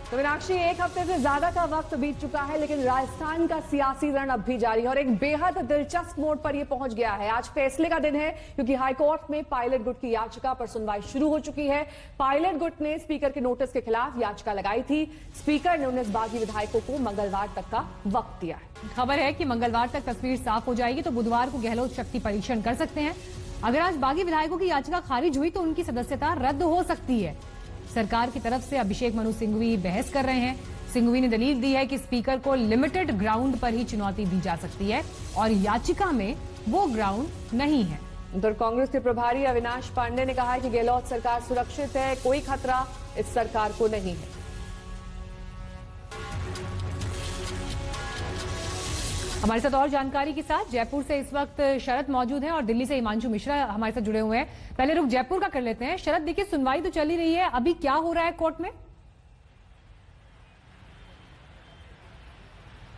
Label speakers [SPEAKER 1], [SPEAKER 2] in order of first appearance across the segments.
[SPEAKER 1] तो मीनाक्षी, एक हफ्ते से ज्यादा का वक्त बीत चुका है, लेकिन राजस्थान का सियासी रण अब भी जारी है और एक बेहद दिलचस्प मोड़ पर यह पहुंच गया है। आज फैसले का दिन है क्योंकि हाईकोर्ट में पायलट गुट की याचिका पर सुनवाई शुरू हो चुकी है। पायलट गुट ने स्पीकर के नोटिस के खिलाफ याचिका लगाई थी। स्पीकर ने 19 बागी विधायकों को मंगलवार तक का वक्त दिया है।
[SPEAKER 2] खबर है कि मंगलवार तक तस्वीर साफ हो जाएगी तो बुधवार को गहलोत शक्ति परीक्षण कर सकते हैं। अगर आज बागी विधायकों की याचिका खारिज हुई तो उनकी सदस्यता रद्द हो सकती है। सरकार की तरफ से अभिषेक मनु सिंघवी बहस कर रहे हैं। सिंघवी ने दलील दी है कि स्पीकर को लिमिटेड ग्राउंड पर ही चुनौती दी जा सकती है और याचिका में वो ग्राउंड नहीं है।
[SPEAKER 1] उधर कांग्रेस के प्रभारी अविनाश पांडे ने कहा है कि गहलोत सरकार सुरक्षित है, कोई खतरा इस सरकार को नहीं है।
[SPEAKER 2] हमारे साथ और जानकारी के साथ जयपुर से इस वक्त शरद मौजूद है और दिल्ली से हिमांशु मिश्रा हमारे साथ जुड़े हुए हैं। पहले रुख जयपुर का कर लेते हैं। शरद, देखिए सुनवाई तो चल ही रही है, अभी क्या हो रहा है कोर्ट में?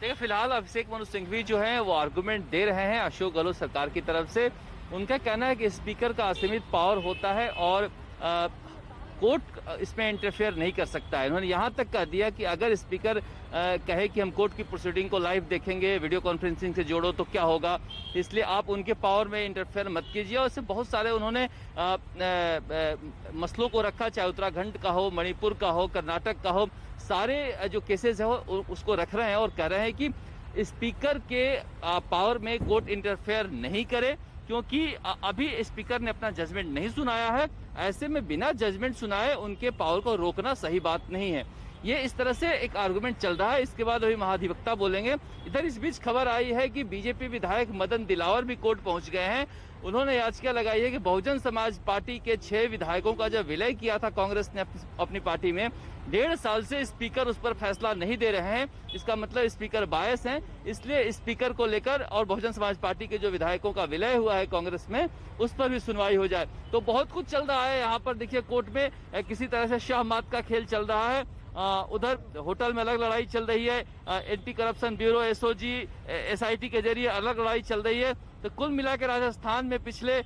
[SPEAKER 3] देखिए, फिलहाल अभिषेक मनु सिंघवी जो है वो आर्गुमेंट दे रहे हैं अशोक गहलोत सरकार की तरफ से। उनका कहना है कि स्पीकर का असीमित पावर होता है और कोर्ट इसमें इंटरफेयर नहीं कर सकता है। उन्होंने यहाँ तक कह दिया कि अगर स्पीकर कहे कि हम कोर्ट की प्रोसीडिंग को लाइव देखेंगे, वीडियो कॉन्फ्रेंसिंग से जोड़ो तो क्या होगा, इसलिए आप उनके पावर में इंटरफेयर मत कीजिए। और इससे बहुत सारे उन्होंने मसलों को रखा, चाहे उत्तराखंड का हो, मणिपुर का हो, कर्नाटक का हो, सारे जो केसेस है उसको रख रहे हैं और कह रहे हैं कि स्पीकर के पावर में कोर्ट इंटरफेयर नहीं करे, क्योंकि अभी स्पीकर ने अपना जजमेंट नहीं सुनाया है। ऐसे में बिना जजमेंट सुनाए उनके पावर को रोकना सही बात नहीं है। ये इस तरह से एक आर्गुमेंट चल रहा है। इसके बाद अभी महाधिवक्ता बोलेंगे। इधर इस बीच खबर आई है कि बीजेपी विधायक मदन दिलावर भी कोर्ट पहुंच गए हैं। उन्होंने याचिका लगाई है कि बहुजन समाज पार्टी के 6 विधायकों का जब विलय किया था कांग्रेस ने अपनी पार्टी में, 1.5 साल से स्पीकर उस पर फैसला नहीं दे रहे हैं। इसका मतलब स्पीकर बायस हैं, इसलिए स्पीकर को लेकर और बहुजन समाज पार्टी के जो विधायकों का विलय हुआ है कांग्रेस में, उस पर भी सुनवाई हो जाए। तो बहुत कुछ चल रहा है यहाँ पर। देखिए, कोर्ट में किसी तरह से शाह मात का खेल चल रहा है। उधर होटल में अलग लड़ाई चल रही है, anti corruption bureau SOG SIT के जरिए अलग लड़ाई चल रही है। तो कुल मिलाकर राजस्थान में पिछले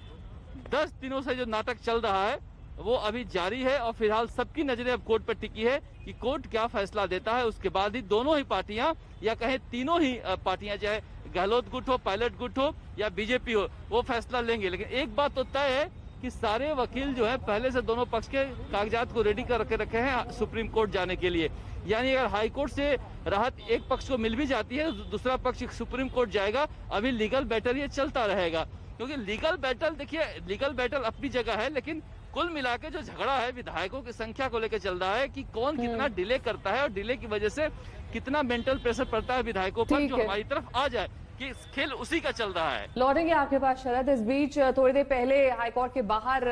[SPEAKER 3] 10 दिनों से जो नाटक चल रहा है वो अभी जारी है और फिलहाल सबकी नजरें अब कोर्ट पर टिकी है कि कोर्ट क्या फैसला देता है। उसके बाद ही दोनों ही पार्टियां, या कहें तीनों ही पार्टियां, चाहे गहलोत गुट हो, पायलट गुट हो या बीजेपी हो, वो फैसला लेंगे। लेकिन एक बात तो तय है कि सारे वकील जो है पहले से दोनों पक्ष के कागजात को रेडी कर रखे हैं सुप्रीम कोर्ट जाने के लिए। यानी अगर हाई कोर्ट से राहत एक पक्ष को मिल भी जाती है, दूसरा पक्ष सुप्रीम कोर्ट जाएगा। अभी लीगल बैटल ये चलता रहेगा, क्योंकि लीगल बैटल, देखिए लीगल बैटल अपनी जगह है, लेकिन कुल मिलाकर जो झगड़ा है विधायकों की संख्या को लेकर चल रहा है कि कौन कितना डिले करता है और डिले की वजह से कितना मेंटल प्रेशर पड़ता है विधायकों पर, जो हमारी तरफ आ जाए, कि खेल उसी का चल रहा है।
[SPEAKER 1] लौटेंगे आपके पास शरद। इस बीच थोड़ी देर पहले हाईकोर्ट के बाहर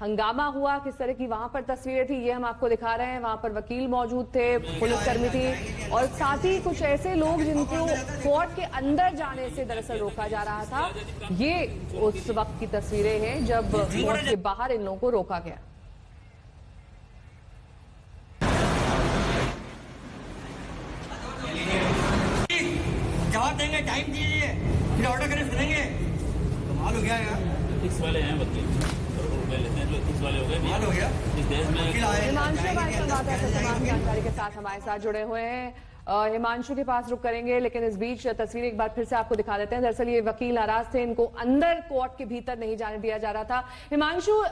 [SPEAKER 1] हंगामा हुआ, किस तरह की वहां पर तस्वीरें थी ये हम आपको दिखा रहे हैं। वहां पर वकील मौजूद थे, पुलिसकर्मी थी और साथ ही कुछ ऐसे लोग जिनको कोर्ट के अंदर जाने से दरअसल रोका जा रहा था। ये उस वक्त की तस्वीरें हैं जब कोर्ट के बाहर इन लोगों को रोका गया।
[SPEAKER 4] जवाब देंगे, टाइम दीजिए, फिर ऑर्डर करें, सुनेंगे। कमाल हो गया यार। एथिक्स वाले हैं वकील, लेते हैं जो एथिक्स वाले हो गए। कमाल हो गया इस देश में।
[SPEAKER 1] हिमांशु हमारे तमाम जानकारी के साथ हमारे साथ जुड़े हुए हैं। हिमांशु के पास रुक करेंगे, लेकिन इस बीच तस्वीर एक बार फिर से आपको दिखा देते हैं। दरअसल ये वकील नाराज थे, इनको अंदर कोर्ट के भीतर नहीं जाने दिया जा रहा था। हिमांशु,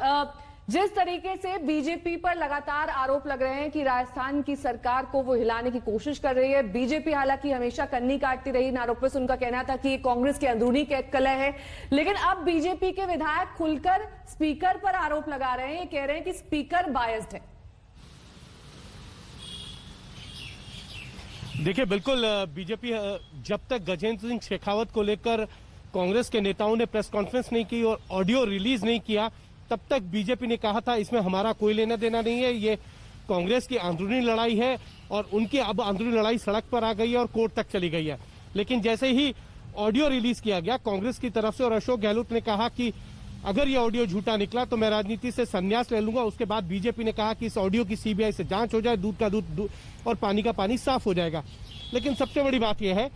[SPEAKER 1] जिस तरीके से बीजेपी पर लगातार आरोप लग रहे हैं कि राजस्थान की सरकार को वो हिलाने की कोशिश कर रही है, बीजेपी हालांकि हमेशा कन्नी काटती रही इन आरोपों से। उनका कहना था कि ये कांग्रेस के अंदरूनी कलह है, लेकिन अब बीजेपी के विधायक खुलकर स्पीकर पर आरोप लगा रहे हैं। ये कह रहे हैं कि स्पीकर बायस्ड है।
[SPEAKER 5] देखिए, बिल्कुल बीजेपी जब तक गजेंद्र सिंह शेखावत को लेकर कांग्रेस के नेताओं ने प्रेस कॉन्फ्रेंस नहीं की और ऑडियो रिलीज नहीं किया, तब तक बीजेपी ने कहा था इसमें हमारा कोई लेना देना नहीं है, ये कांग्रेस की अंदरूनी लड़ाई है और उनकी अब अंदरूनी लड़ाई सड़क पर आ गई है और कोर्ट तक चली गई है। लेकिन जैसे ही ऑडियो रिलीज किया गया कांग्रेस की तरफ से और अशोक गहलोत ने कहा कि अगर ये ऑडियो झूठा निकला तो मैं राजनीति से संन्यास ले लूंगा। उसके बाद बीजेपी ने कहा कि इस ऑडियो की सीबीआई से जांच हो जाए, दूध का दूध और पानी का पानी साफ हो जाएगा। लेकिन सबसे बड़ी बात यह है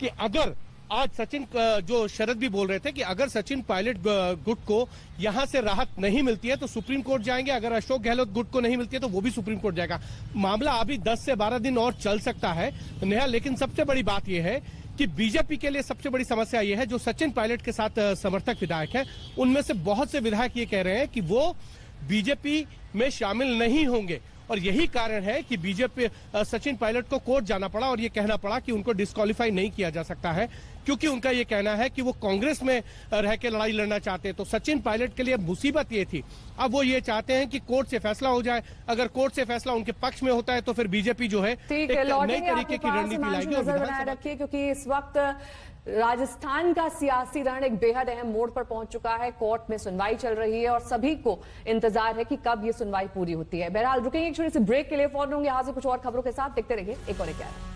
[SPEAKER 5] कि अगर आज सचिन जो शरद भी बोल रहे थे कि अगर सचिन पायलट गुट को यहां से राहत नहीं मिलती है तो सुप्रीम कोर्ट जाएंगे, अगर अशोक गहलोत गुट को नहीं मिलती है तो वो भी सुप्रीम कोर्ट जाएगा। मामला अभी 10 से 12 दिन और चल सकता है नेहा, लेकिन सबसे बड़ी बात यह है कि बीजेपी के लिए सबसे बड़ी समस्या यह है, जो सचिन पायलट के साथ समर्थक विधायक हैं उनमें से बहुत से विधायक ये कह रहे हैं कि वो बीजेपी में शामिल नहीं होंगे, और यही कारण है कि बीजेपी सचिन पायलट को कोर्ट जाना पड़ा और ये कहना पड़ा कि उनको डिस्क्वालीफाई नहीं किया जा सकता है, क्योंकि उनका ये कहना है कि वो कांग्रेस में रह के लड़ाई लड़ना चाहते हैं। तो सचिन पायलट के लिए मुसीबत ये थी, अब वो ये चाहते हैं कि कोर्ट से फैसला हो जाए, अगर कोर्ट से फैसला उनके पक्ष में होता है तो फिर बीजेपी जो है
[SPEAKER 1] ठीक
[SPEAKER 5] एक
[SPEAKER 1] है,
[SPEAKER 5] नई तरीके की रणनीति लाएगी।
[SPEAKER 1] नजर बनाए रखिए, क्योंकि इस वक्त राजस्थान का सियासी रण एक बेहद अहम मोड़ पर पहुंच चुका है। कोर्ट में सुनवाई चल रही है और सभी को इंतजार है कि कब ये सुनवाई पूरी होती है। बहरहाल रुकेंगे एक छोटे से ब्रेक के लिए, फौरन होंगे यहाँ से कुछ और खबरों के साथ। देखते रहिए एक और क्या है।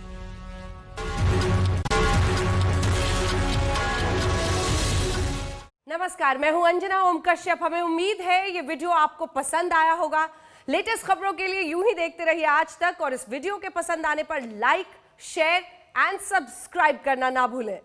[SPEAKER 6] नमस्कार, मैं हूं अंजना ओम कश्यप। हमें उम्मीद है ये वीडियो आपको पसंद आया होगा। लेटेस्ट खबरों के लिए यूं ही देखते रहिए आज तक, और इस वीडियो के पसंद आने पर लाइक, शेयर एंड सब्सक्राइब करना ना भूलें।